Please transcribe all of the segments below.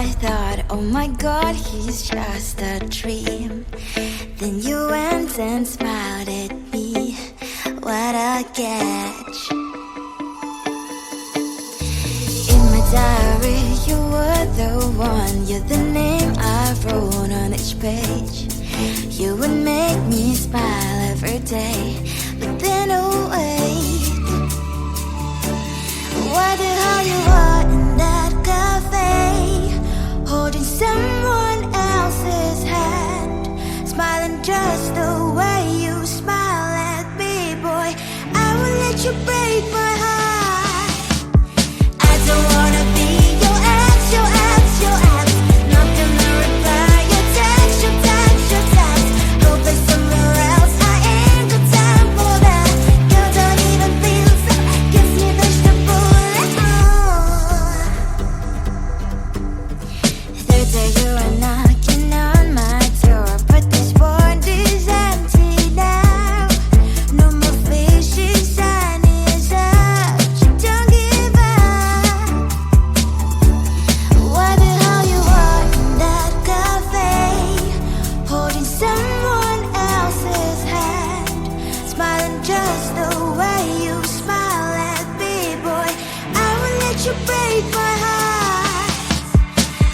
I thought, oh my God, he's just a dream. Then you went and smiled at me. What a catch. In my diary, you were the one. You're the name I wrote on each page. You would make me smile every day. But then, oh wait, what the hell you are in that cafe, holding someone else's hand, smiling just the way you smile at me, boy. I will let you break my heart. I don't wanna be your ex, your ex, your ex. Not gonna reply your text, your text, your text. Go play somewhere else, I ain't got time for that. Girl, don't even feel so, kiss me vegetable. Third day you are knocking on my door, but this phone is empty now. No more fishes, sun is up. You don't give up. What the hell you are in that cafe, holding someone else's hand, smiling just the way you smile at me, boy. I will let you break my heart.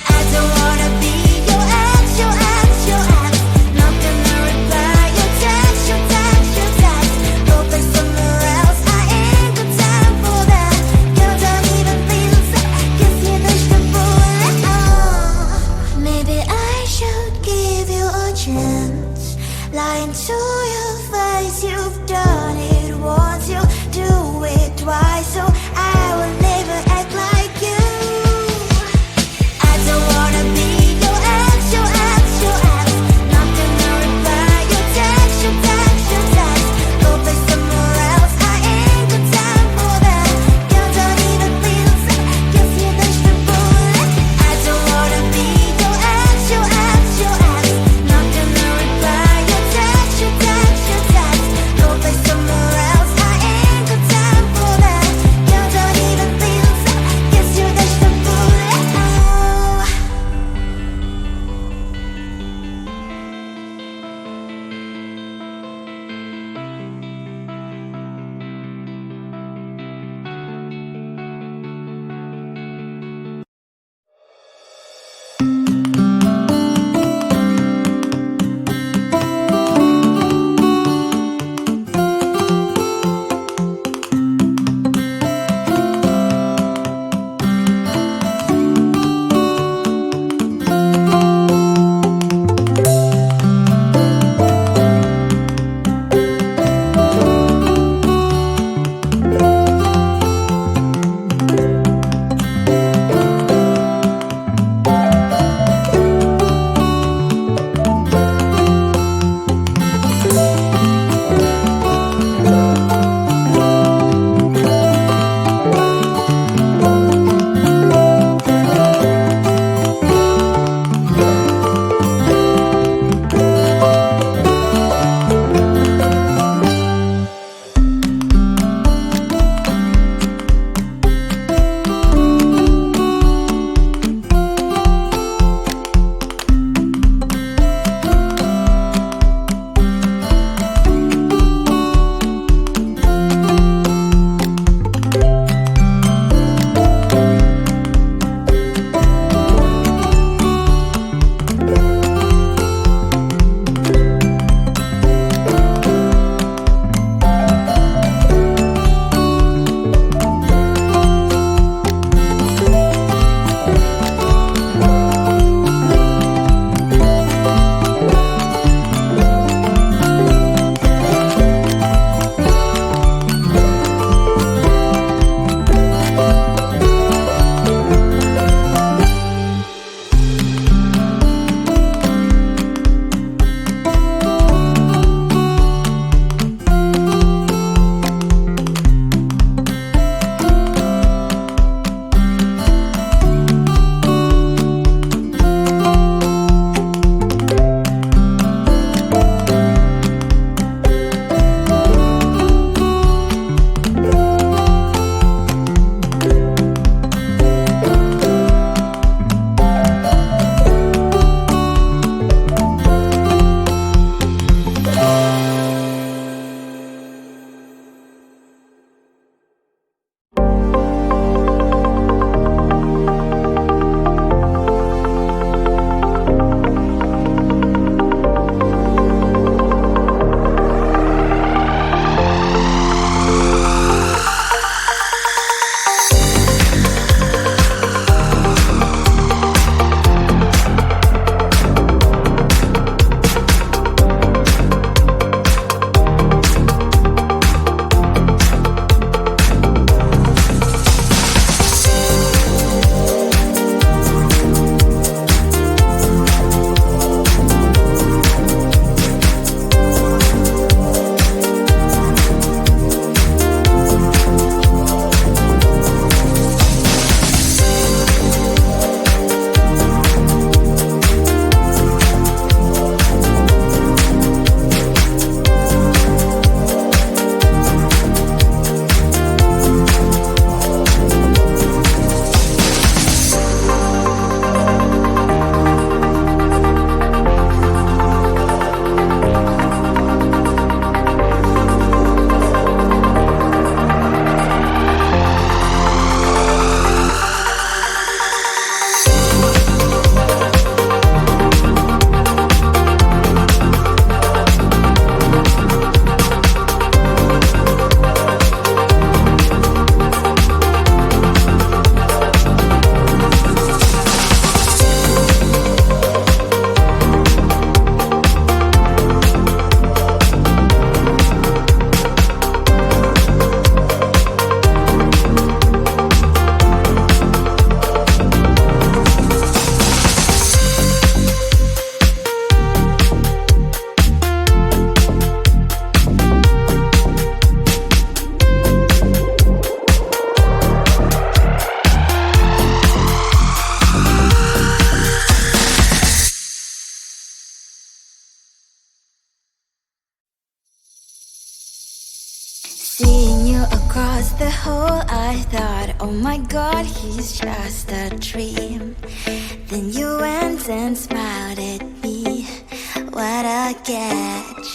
I don't wanna be your ex, your ex, your ex. Not gonna reply your text, your text, your text. Go play somewhere else, I ain't got time for that. Girl, don't even feel so, kiss me vegetable. Maybe I should give you a chance. Lying to your face, you've done it once, you do it twice, so I will never act like you. I don't wanna be your ex, your ex, your ex. Not gonna reply your text, your text, your text. Go play somewhere else, I ain't got time for that. Girl, don't even feel so, kiss me vegetable. I don't wanna be your ex, your ex, your ex. Not gonna reply your text, your text, your text. Go play somewhere else, I ain't got time for that. Girl, Seeing you across the hall, I thought, oh my god, he's just a dream. Then you went and smiled at me, what a catch.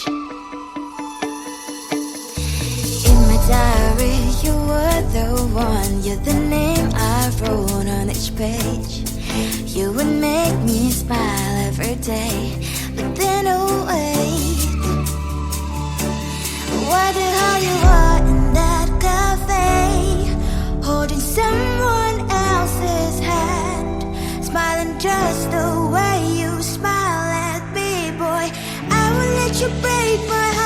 In my diary, you were the one, you're the name I wrote on each page. You would make me smile every day, but then oh wait, wonder how you are in that cafe, holding someone else's hand, smiling just the way you smile at me, boy. I will let you break my